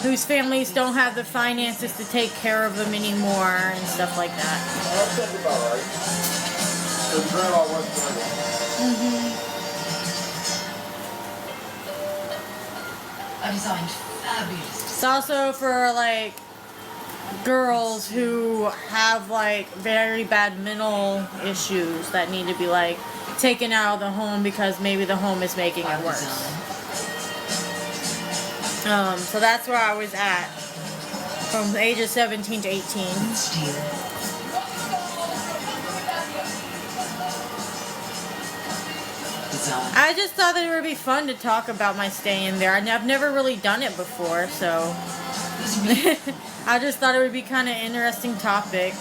whose families don't have the finances to take care of them anymore and stuff like that. Well, that's about right. Because grandma wasn't there. I designed fabulous. It's also for like girls who have like very bad mental issues that need to be like taken out of the home because maybe the home is making it worse. So that's where I was at from the age of 17 to 18. I just thought that it would be fun to talk about my stay in there. I've never really done it before, so I just thought it would be kind of an interesting topic.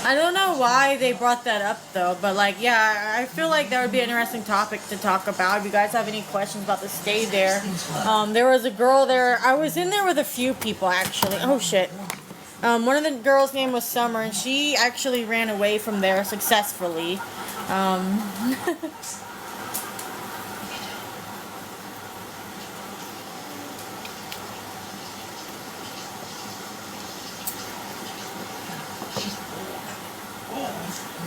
I don't know why they brought that up though, but like, yeah, I feel like that would be an interesting topic to talk about. If you guys have any questions about the stay there, there was a girl there. I was in there with a few people actually. Oh shit. One of the girls' name was Summer, and she actually ran away from there successfully.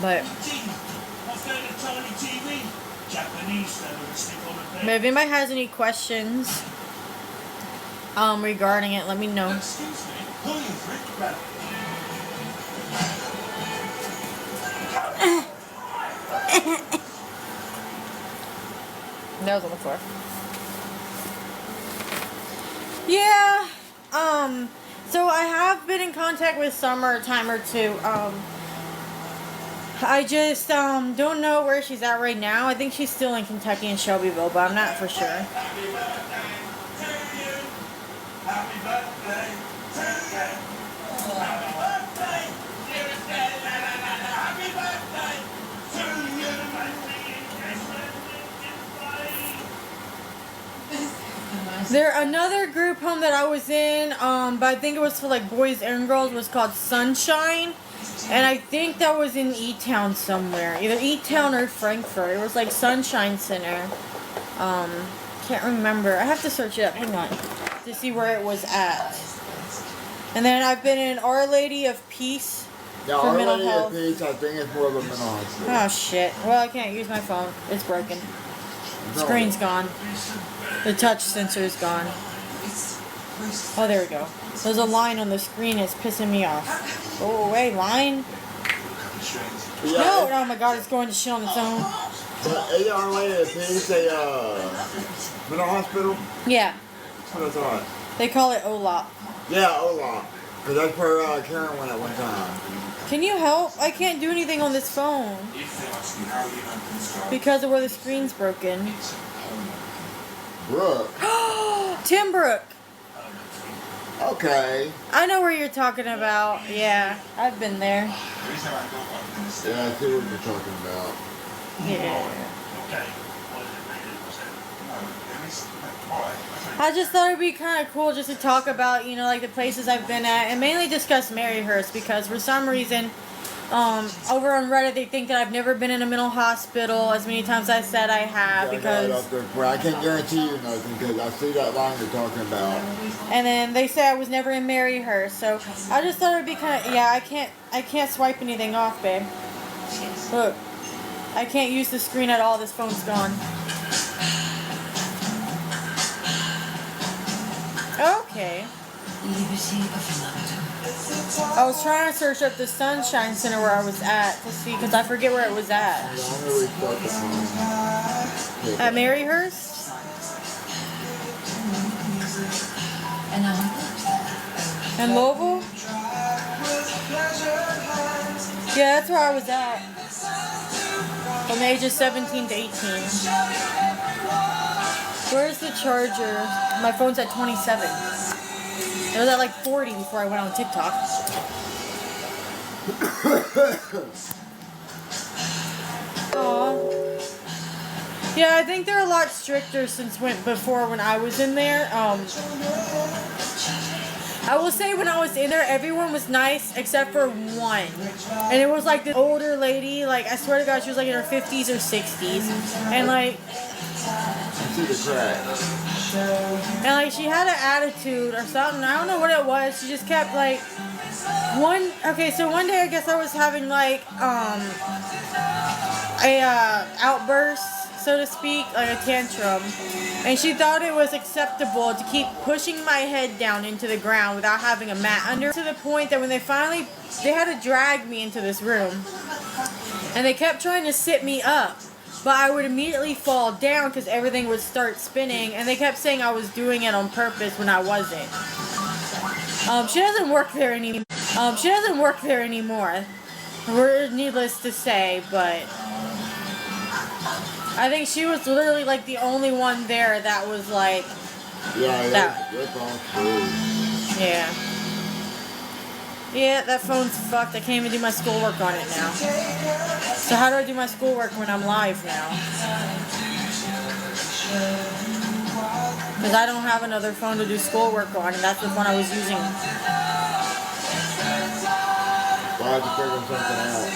But if anybody has any questions regarding it, let me know. That was on the floor. Yeah. So I have been in contact with Summer a time or two. I just don't know where she's at right now. I think she's still in Kentucky and Shelbyville, but I'm not for sure. Happy birthday to you. Happy birthday to you. Happy birthday, dearest Dad. Happy birthday to you. There, another group home that I was in, but I think it was for like boys and girls, was called Sunshine. And I think that was in E-Town somewhere. Either E-Town or Frankfurt. It was like Sunshine Center. Can't remember. I have to search it up. Hang on. To see where it was at. And then I've been in Our Lady of Peace. Yeah, for Our mental Lady health. of Peace, I think it's more of a mental hospital. Oh shit. Well, I can't use my phone. It's broken. Screen's gone. The touch sensor is gone. Oh, there we go. There's a line on the screen. It's pissing me off. Go away, line. Yeah, No, oh my god, it's going to shit on its own. Is Our Lady of Peace a mental hospital? Yeah. That's what I thought. They call it OLOP. Yeah, Ola. Because that's where Karen went at one time. Can you help? I can't do anything on this phone. Because of where the screen's broken. Brooke. Tim Brook. Okay. I know where you're talking about. Yeah, I've been there. Yeah, I see what you're talking about. Yeah. I just thought it'd be kind of cool just to talk about, you know, like the places I've been at, and mainly discuss Maryhurst, because for some reason, over on Reddit they think that I've never been in a mental hospital as many times as I said I have, because I can't guarantee you nothing because I see that line you're talking about. and then they say I was never in Maryhurst, so I just thought it'd be kind of, yeah, I can't swipe anything off, babe. Look, I can't use the screen at all. This phone's gone. Okay. I was trying to search up the Sunshine Center where I was at to see, because I forget where it was at. At Maryhurst? In Louisville? Yeah, that's where I was at. From the age of 17 to 18. Where's the charger? My phone's at 27. It was at like 40 before I went on TikTok. Aww. Yeah, I think they're a lot stricter since before when I was in there. I will say when I was in there, everyone was nice except for one. And it was like the older lady, like I swear to God, she was like in her 50s or 60s. And like... I see the crack. And like she had an attitude or something. I don't know what it was. She just kept like so one day I guess I was having like a outburst, so to speak, like a tantrum. And she thought it was acceptable to keep pushing my head down into the ground without having a mat under, to the point that when they had to drag me into this room. And they kept trying to sit me up, but I would immediately fall down because everything would start spinning. And they kept saying I was doing it on purpose when I wasn't. She doesn't work there anymore. We're needless to say, but I think she was literally like the only one there that was like that's all true. Yeah. Yeah, that phone's fucked. I can't even do my schoolwork on it now. So how do I do my schoolwork when I'm live now? Because I don't have another phone to do schoolwork on, and that's the one I was using. Why had to figure something out?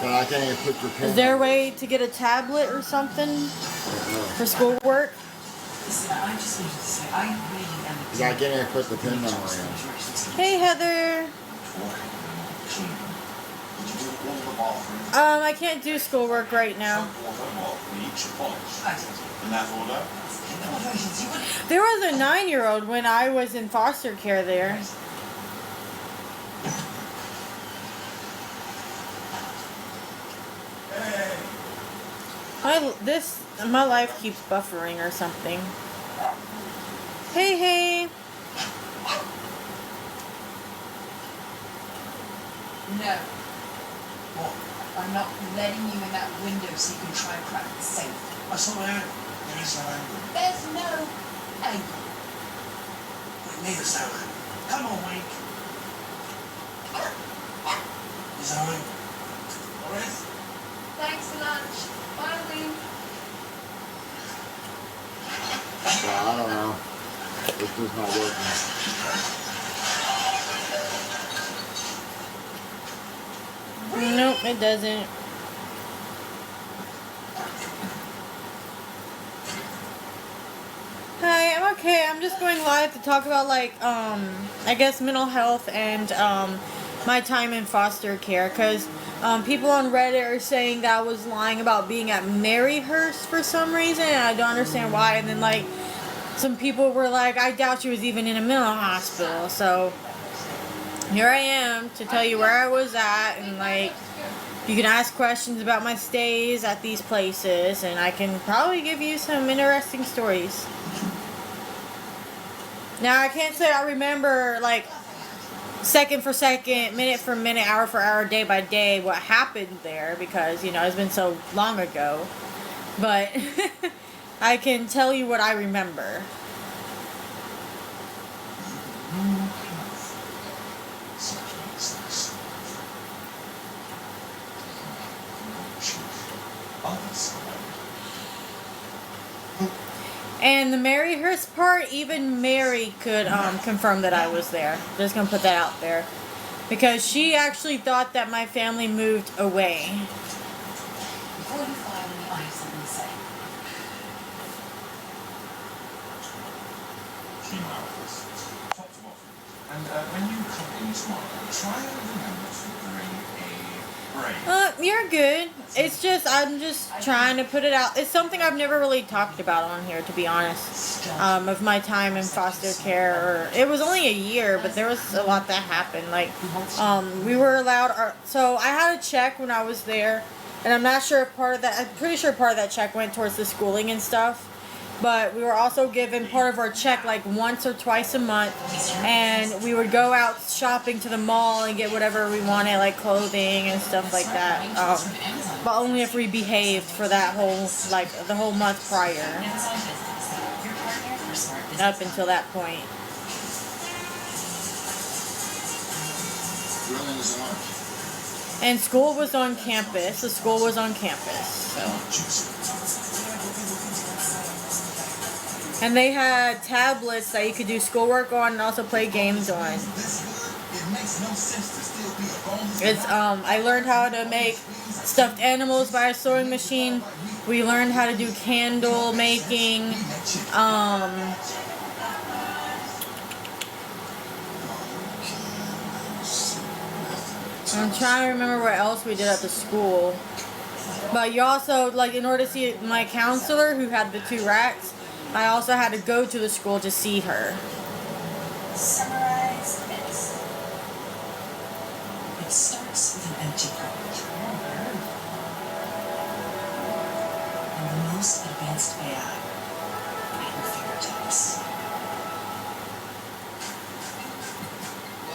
But I can't even put your pen. Is there a way to get a tablet or something for schoolwork? Listen, I just wanted to say, I really am. I can't even put the pen down right now. Hey, Heather. I can't do schoolwork right now. There was a 9-year-old when I was in foster care there. My life keeps buffering or something. Hey. No. I'm not letting you in that window so you can try and crack the safe. I saw an angle. There is no angle. There's no angle. Neither is no angle. Come on, Wink. Is there an angle? Alright? Thanks for lunch. Bye, Wink. Well, I don't know. It's just not working. Nope, it doesn't. Hi, I'm okay. I'm just going live to talk about like I guess mental health and my time in foster care, because people on Reddit are saying that I was lying about being at Maryhurst for some reason, and I don't understand why. And then like some people were like, I doubt she was even in a mental hospital. So here I am to tell you where I was at, and like you can ask questions about my stays at these places, and I can probably give you some interesting stories. Now I can't say I remember like second for second, minute for minute, hour for hour, day by day what happened there, because you know it's been so long ago, but I can tell you what I remember. And the Maryhurst part, even Mary could confirm that I was there. Just gonna put that out there, because she actually thought that my family moved away. Before you fire me, I have something to say. And when you come in tomorrow, try and remember to bring a break. You're good. It's just, I'm just trying to put it out. It's something I've never really talked about on here, to be honest, of my time in foster care. It was only a year, but there was a lot that happened. Like, we were allowed, so I had a check when I was there, and I'm not sure if part of that, I'm pretty sure part of that check went towards the schooling and stuff. But we were also given part of our check like once or twice a month, and we would go out shopping to the mall and get whatever we wanted, like clothing and stuff like that. But only if we behaved for that whole, like the whole month prior, up until that point. And school was on campus. The school was on campus, so. And they had tablets that you could do schoolwork on and also play games on. It's I learned how to make stuffed animals by a sewing machine. We learned how to do candle making. I'm trying to remember what else we did at the school. But you also, like, in order to see my counselor who had the 2 rats, I also had to go to the school to see her. Summarize this. It starts with an empty prompt. And the most advanced AI at your fingertips.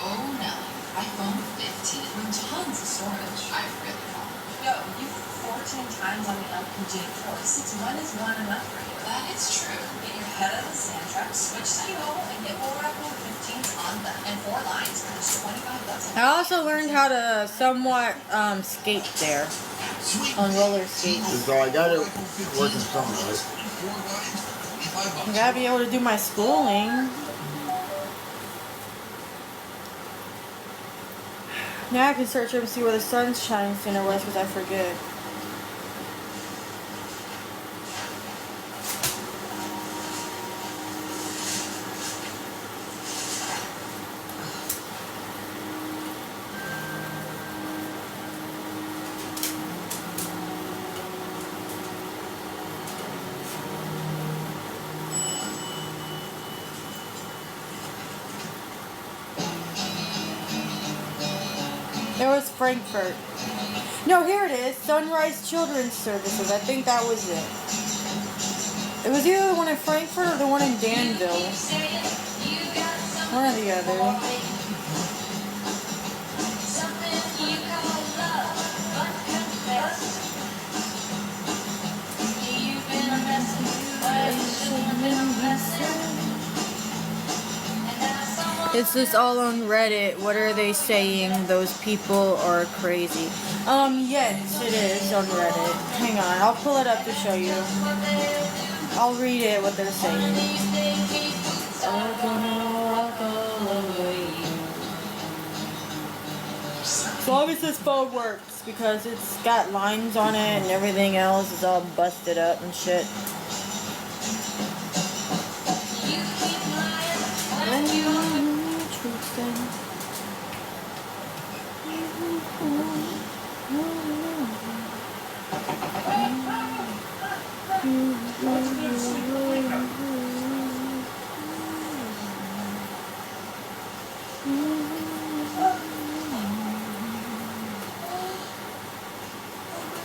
Oh no, iPhone 15 with tons of storage. I really want. Yo, you put 14 times on the LPG force. It's 1 is 1 enough for you. That is true. Get your head out of the sand trap, switch to T-Mobile, and get more iPhone 15s on them. And 4 lines for just $25. I also learned how to somewhat skate there on roller skates. So I got it working somewhat. I gotta be able to do my schooling. Now I can search up and see where the Sunshine Center was because I forget. It was Frankfurt. No, here it is. Sunrise Children's Services. I think that was it. It was either the one in Frankfurt or the one in Danville. One or the other. It's just all on Reddit. What are they saying? Those people are crazy. Yes, it is on Reddit. Hang on, I'll pull it up to show you. I'll read it, what they're saying. As long as this phone works, because it's got lines on it and everything else is all busted up and shit.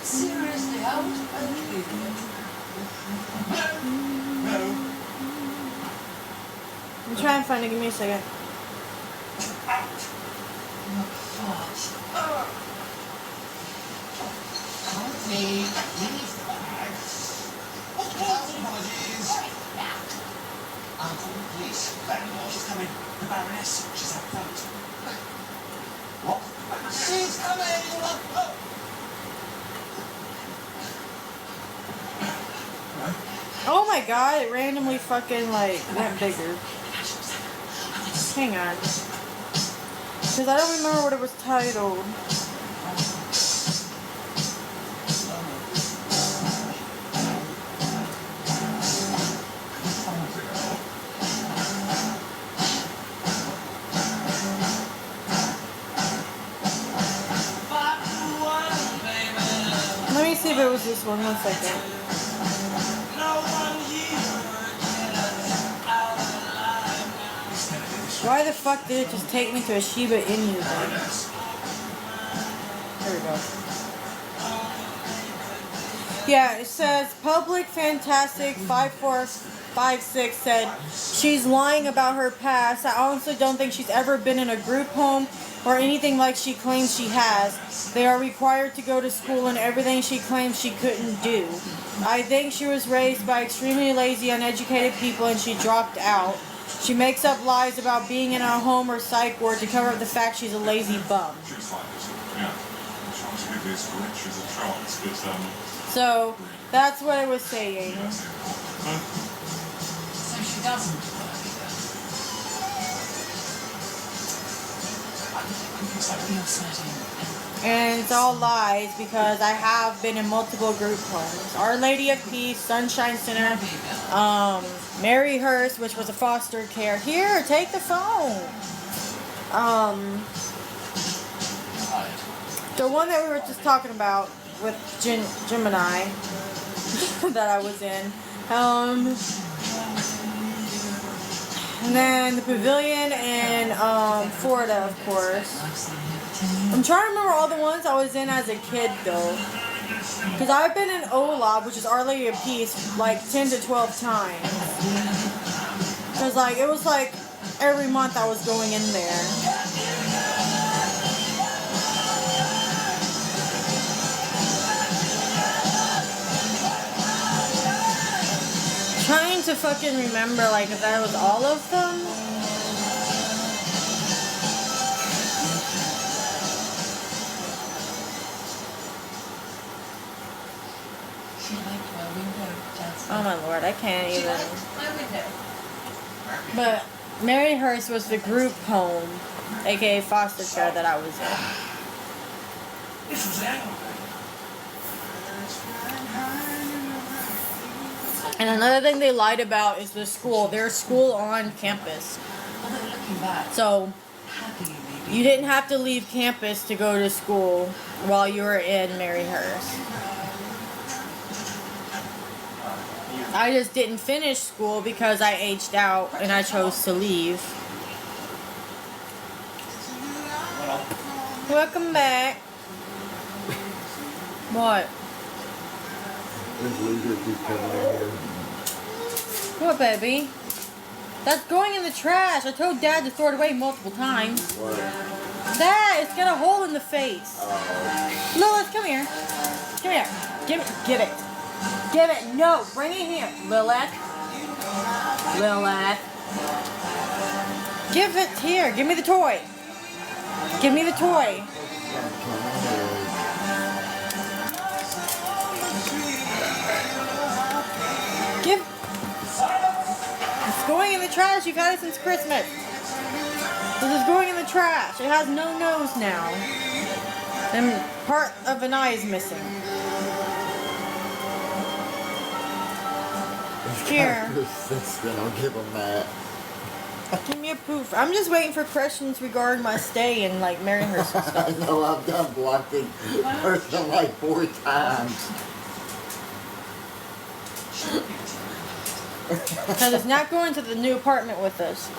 Seriously, how would you I'm trying to find it. Give me a second. Uncle, please. She's coming. The Baroness. She's out front. What? She's coming! Oh my god, it randomly fucking like went bigger. Hang on. Because I don't remember what it was titled. Let me see if it was this one. 1 second. Why the fuck did it just take me to a Shiba Inu thing? There we go. Yeah, it says Public Fantastic 5456 said she's lying about her past. I honestly don't think she's ever been in a group home or anything like she claims she has. They are required to go to school and everything she claims she couldn't do. I think she was raised by extremely lazy, uneducated people and she dropped out. She makes up lies about being in a home or psych ward to cover up the fact she's a lazy bum. So, that's what I was saying. So she doesn't. You're sweating. And it's all lies because I have been in multiple group homes. Our Lady of Peace, Sunshine Center, Maryhurst, which was a foster care. Here, take the phone. The one that we were just talking about with Gemini that I was in. And then the pavilion in Florida, of course. I'm trying to remember all the ones I was in as a kid, though. Because I've been in OLAB, which is Our Lady of Peace, like 10 to 12 times. Because, like, it was like every month I was going in there. Trying to fucking remember, like, if that was all of them. Oh my lord, I can't even. But Maryhurst was the group home, aka foster care, that I was in. This was it. And another thing they lied about is the school. There's school on campus. So you didn't have to leave campus to go to school while you were in Maryhurst. I just didn't finish school because I aged out and I chose to leave. Welcome back. What? This loser keeps coming in here. What, baby? That's going in the trash. I told Dad to throw it away multiple times. What? Dad, it's got a hole in the face. Lilith, come here. Come here. Give it. Give it. No, bring it here. Lilith. Give it here. Give me the toy. Give me the toy. It's going in the trash. You've had it since Christmas. This is going in the trash. It has no nose now. And part of an eye is missing. Here. Then I'll give him that. Give me a poof. I'm just waiting for questions regarding my stay in, like, Maryhurst and stuff. I know I've done blocking person like 4 times. Because it's not going to the new apartment with us.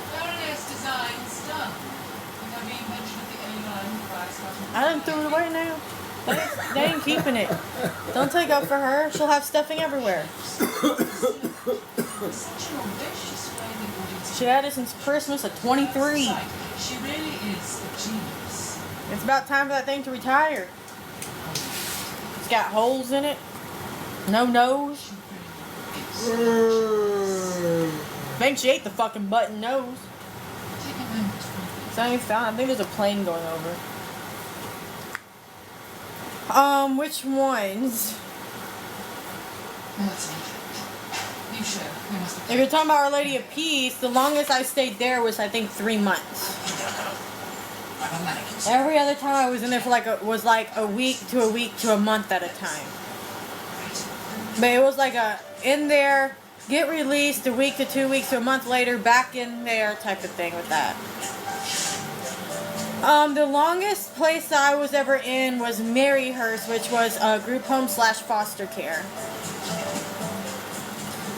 I done threw it away now. They ain't keeping it. Don't take up for her. She'll have stuffing everywhere. She had it since Christmas of 23. She really is a genius. It's about time for that thing to retire. It's got holes in it. No nose. I think she ate the fucking button nose. Take a moment. So I found. I think there's a plane going over. Which ones? That's it. You should. We must have. If you're talking about Our Lady of Peace, the longest I stayed there was, I think, 3 months. Every other time I was in there for a week to a month at a time. But it was like in there, get released a week to 2 weeks to a month later, back in there type of thing with that. The longest place that I was ever in was Maryhurst, which was a group home / foster care.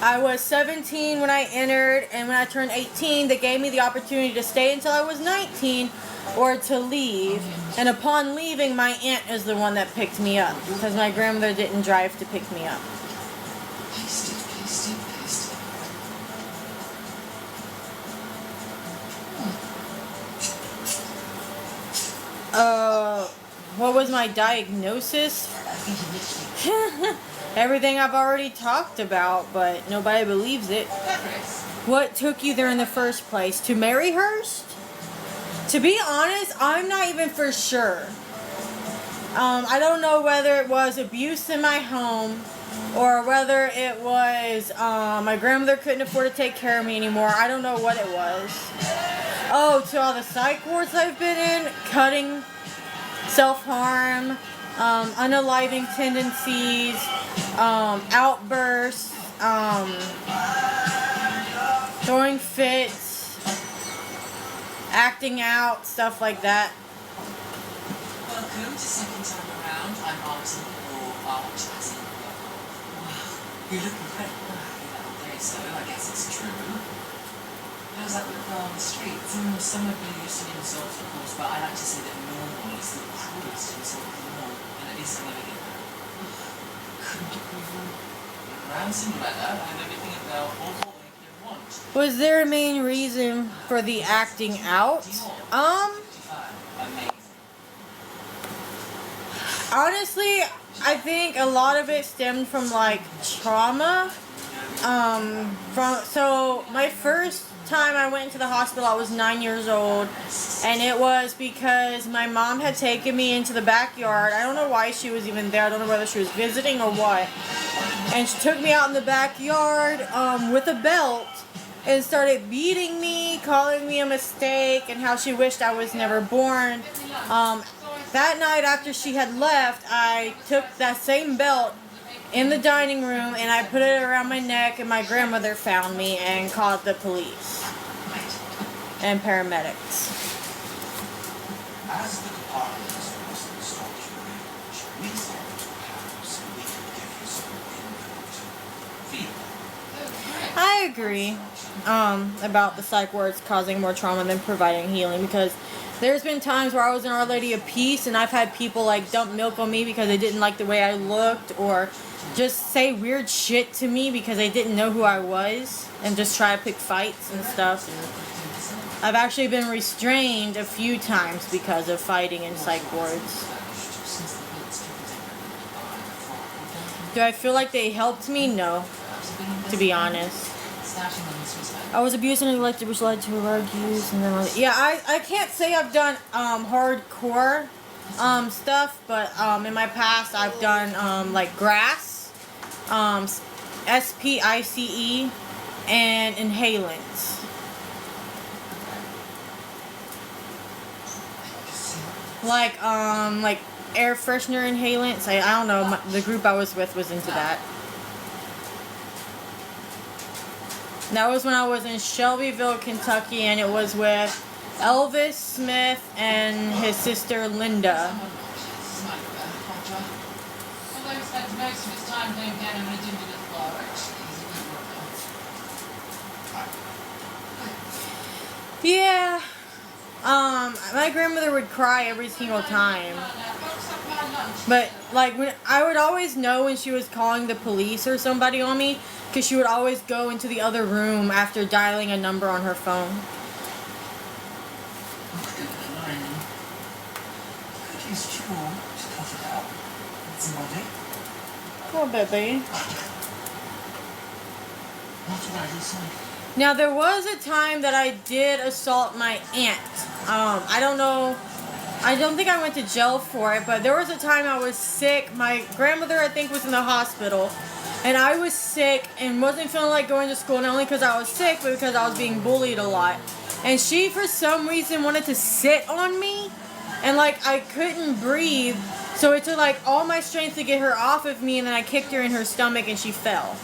I was 17 when I entered, and when I turned 18, they gave me the opportunity to stay until I was 19 or to leave. And upon leaving, my aunt is the one that picked me up because my grandmother didn't drive to pick me up. Paste it. What was my diagnosis? Everything I've already talked about, but nobody believes it. What took you there in the first place? To Maryhurst? To be honest, I'm not even for sure. I don't know whether it was abuse in my home or whether it was my grandmother couldn't afford to take care of me anymore. I don't know what it was. Oh, to all the psych wards I've been in, cutting self-harm, unaliving tendencies, outbursts, throwing fits, acting out, stuff like that. Welcome to second time around. I'm Artie, or Arch, as in you look incredible. Okay, so I guess it's true. How's that look on the streets? Some of you used to insults, of course, but I like to say that normal is the cruelest insult of them all, and at least I'm gonna get that. Couldn't agree more. Around Cinderella, I have everything about all they can want. Was there a main reason for the acting out? Amazing. Honestly, I think a lot of it stemmed from like trauma. So my first time I went into the hospital, I was 9 years old, and it was because my mom had taken me into the backyard. I don't know why she was even there. I don't know whether she was visiting or what. And she took me out in the backyard with a belt and started beating me, calling me a mistake, and how she wished I was never born. That night after she had left, I took that same belt in the dining room and I put it around my neck, and my grandmother found me and called the police and paramedics. As the department was the stock your age, we thought perhaps we could give you some input. Feedback. I agree about the psych wards causing more trauma than providing healing, because there's been times where I was in Our Lady of Peace and I've had people like dump milk on me because they didn't like the way I looked, or just say weird shit to me because they didn't know who I was, and just try to pick fights and stuff. And I've actually been restrained a few times because of fighting in psych wards. Do I feel like they helped me? No, to be honest. I was abused and neglected, which led to drug use, and then I can't say I've done hardcore stuff, but in my past I've done like grass, SPICE, and inhalants. Like air freshener inhalants. I don't know. The group I was with was into that. That was when I was in Shelbyville, Kentucky, and it was with Elvis Smith and his sister Linda. Although he spent most of his time playing piano in a dingy little bar. Yeah. My grandmother would cry every single time. But like when I would always know when she was calling the police or somebody on me, because she would always go into the other room after dialing a number on her phone. Could use fuel to cut it out. It's muddy. Poor baby. What did I decide? Now there was a time that I did assault my aunt. I don't know. I don't think I went to jail for it, but there was a time I was sick. My grandmother, I think, was in the hospital, and I was sick and wasn't feeling like going to school, not only because I was sick, but because I was being bullied a lot. And she, for some reason, wanted to sit on me, and like I couldn't breathe, so it took like all my strength to get her off of me, and then I kicked her in her stomach and she fell.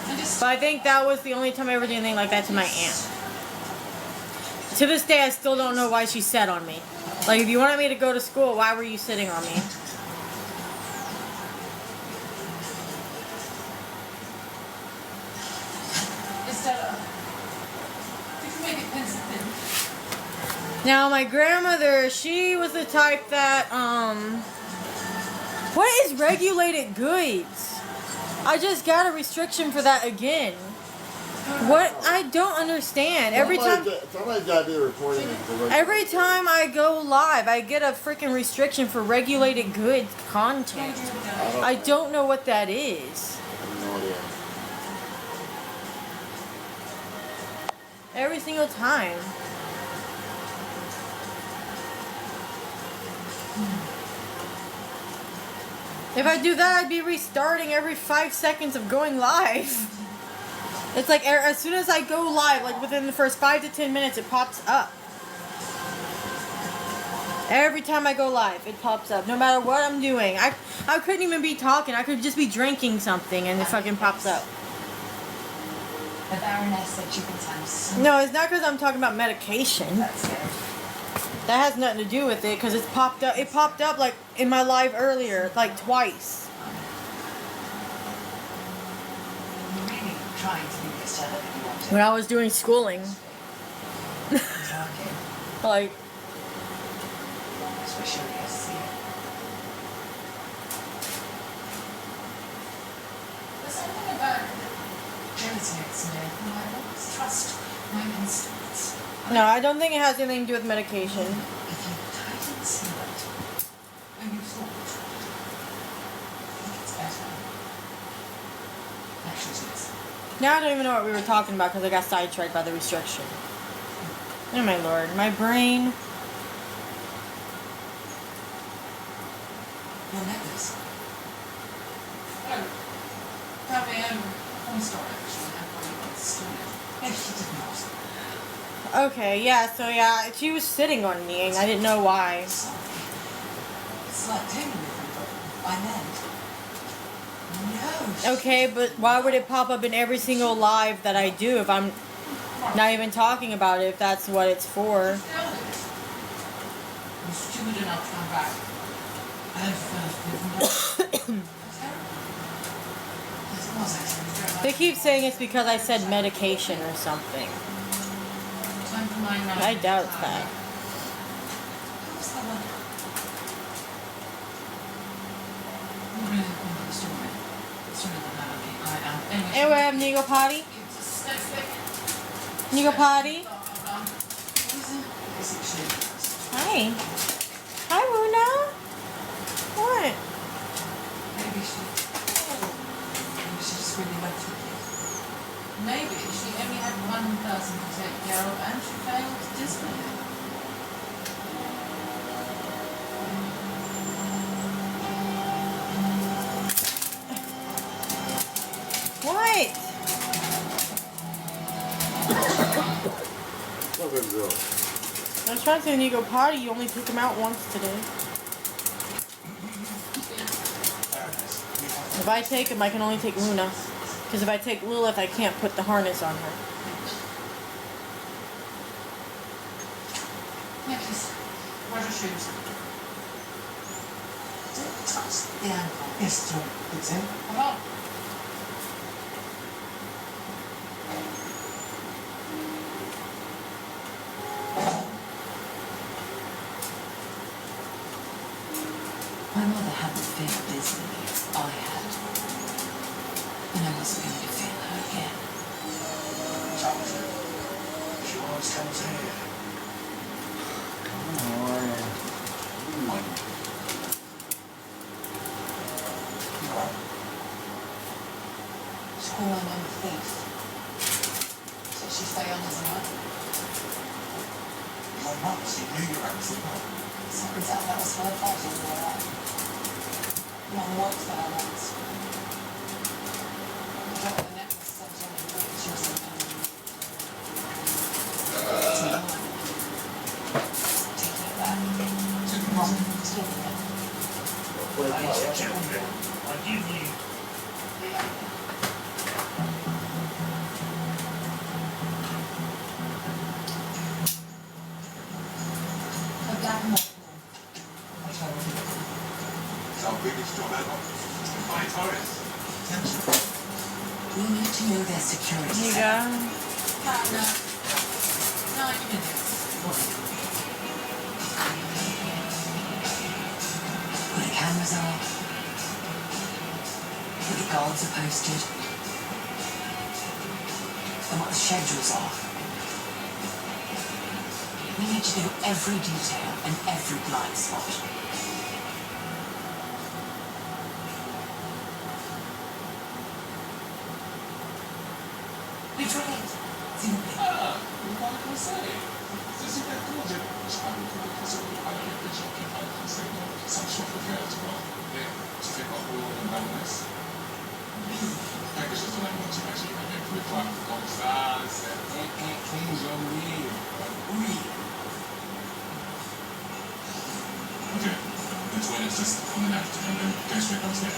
But I think that was the only time I ever did anything like that to my aunt. To this day, I still don't know why she sat on me. Like, if you wanted me to go to school, why were you sitting on me? Now, my grandmother, she was the type that, what is regulated goods? I just got a restriction for that again. What? I don't understand. Every time Somebody's got to do the reporting. every time I go live, I get a freaking restriction for regulated goods content. I don't know what that is. I have no idea. Every single time. If I do that, I'd be restarting every 5 seconds of going live. It's like as soon as I go live, like within the first 5 to 10 minutes, it pops up. Every time I go live, it pops up. No matter what I'm doing. I couldn't even be talking. I could just be drinking something and it fucking pops up. The Baroness said you can tell so. No, it's not because I'm talking about medication. That's it. That has nothing to do with it because it's popped up. It popped up like in my live earlier, like twice. You're really trying to be this other than you want to. When I was doing schooling. Talking. Like, Especially I see it. There's something about irritates me. I always trust my instincts. no, I don't think it has anything to do with medication. If you tighten the cigarette and you thought, I think it's better. Actually, it's Now I don't even know what we were talking about because I got sidetracked by the restriction. Oh my lord, my brain. You'll know this. Oh, probably home store actually. I thought you wanted to steal it. Maybe she did not. Okay, yeah, so yeah, she was sitting on me and I didn't know why. Sorry. It's like taking me from by then. No. Okay, but why would it pop up in every single live that I do if I'm not even talking about it, if that's what it's for? I'm stupid enough to come back. They keep saying it's because I said medication or something. I doubt that. Anyway, I'm Nigo Potty. Nigo Potty. Hi. Hi, Luna. What? Maybe she just really went through it. Maybe she only had one person to take care of and she failed dismally. What? Fucking girl. I was trying to say Nigo Potty, you only took him out once today. If I take him, I can only take Luna. Because if I take Lilith, I can't put the harness on her. Yeah, please. Where's your shoes? Don't touch the ankle. Yes, John. It's in. Come on. My mother hadn't felt Disney as I had. And I wasn't going to feel her again. Told you. She always comes here. School I'm a thief. So she failed as a mother. Your mum, she knew you were acting up. So it turns out that was her fault all the way. Mum worked for her once. I dropped the necklace sometime in the she was in It's mine. Take it back. Mum, take it back. Ladies and gentlemen, I give you A black mark. it's our biggest job ever. My tourist. Attention. We need to know their security. Here you setup. go. No. No, you didn't. Where the cameras are. Where the guards are posted. And what the schedules are. We need to know every detail and every blind spot. We tried. Simply. What can I say? This is very cool. J'arrive pour le présent, avec des gens qui parlent français, donc ça me chauffe le cœur, tu vois. Et tu fais quoi pour une baronesse? Quelque chose dans la mode, j'imagine, avec tous les toits comme ça, c'est un joli. Oui. the toilet's just on the left and then go straight downstairs.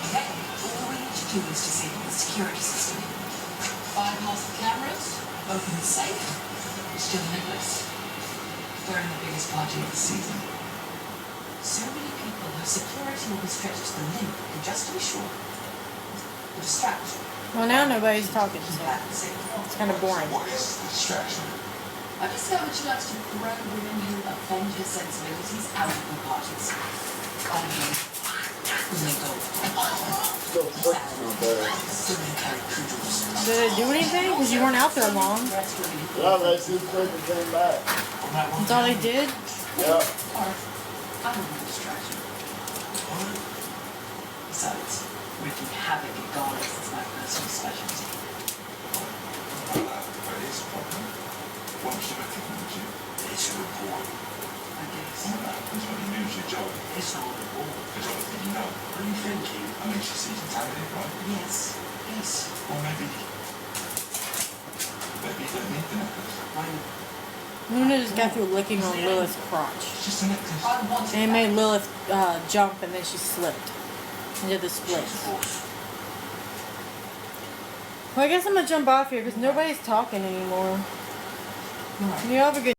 Okay, all we need to do is disable the security system. Bypass the cameras, open the safe, still Nicholas. We're in the biggest party of the season. So many people, her security will be stretched to the limit, and just to be sure, the distraction. Well, now nobody's talking, so Back and say, it's kind of boring. What is the distraction? I've discovered she likes to throw women who offend her sensibilities out of the parties. I don't know. Women go. Still friction up there. Women carry poodles. Did it do anything? Because you weren't out there long. Yeah, they just freaking came back. That's all they did. Yeah. I'm a distraction. Besides, wreaking havoc at galas is my personal specialty. But it's a problem. What should I technology? It's your report. I guess. What happens when you lose your job? It's not a report. The job that you know. What are you thinking? That makes you see contaminated, right? Yes. Yes. Or maybe you don't need the necklace. Why not? Luna just got through licking on Lilith's crotch. It's just a necklace. I want And it made Lilith jump, and then she slipped into the splits. Of course. Well, I guess I'm gonna jump off here because nobody's talking anymore. You have a good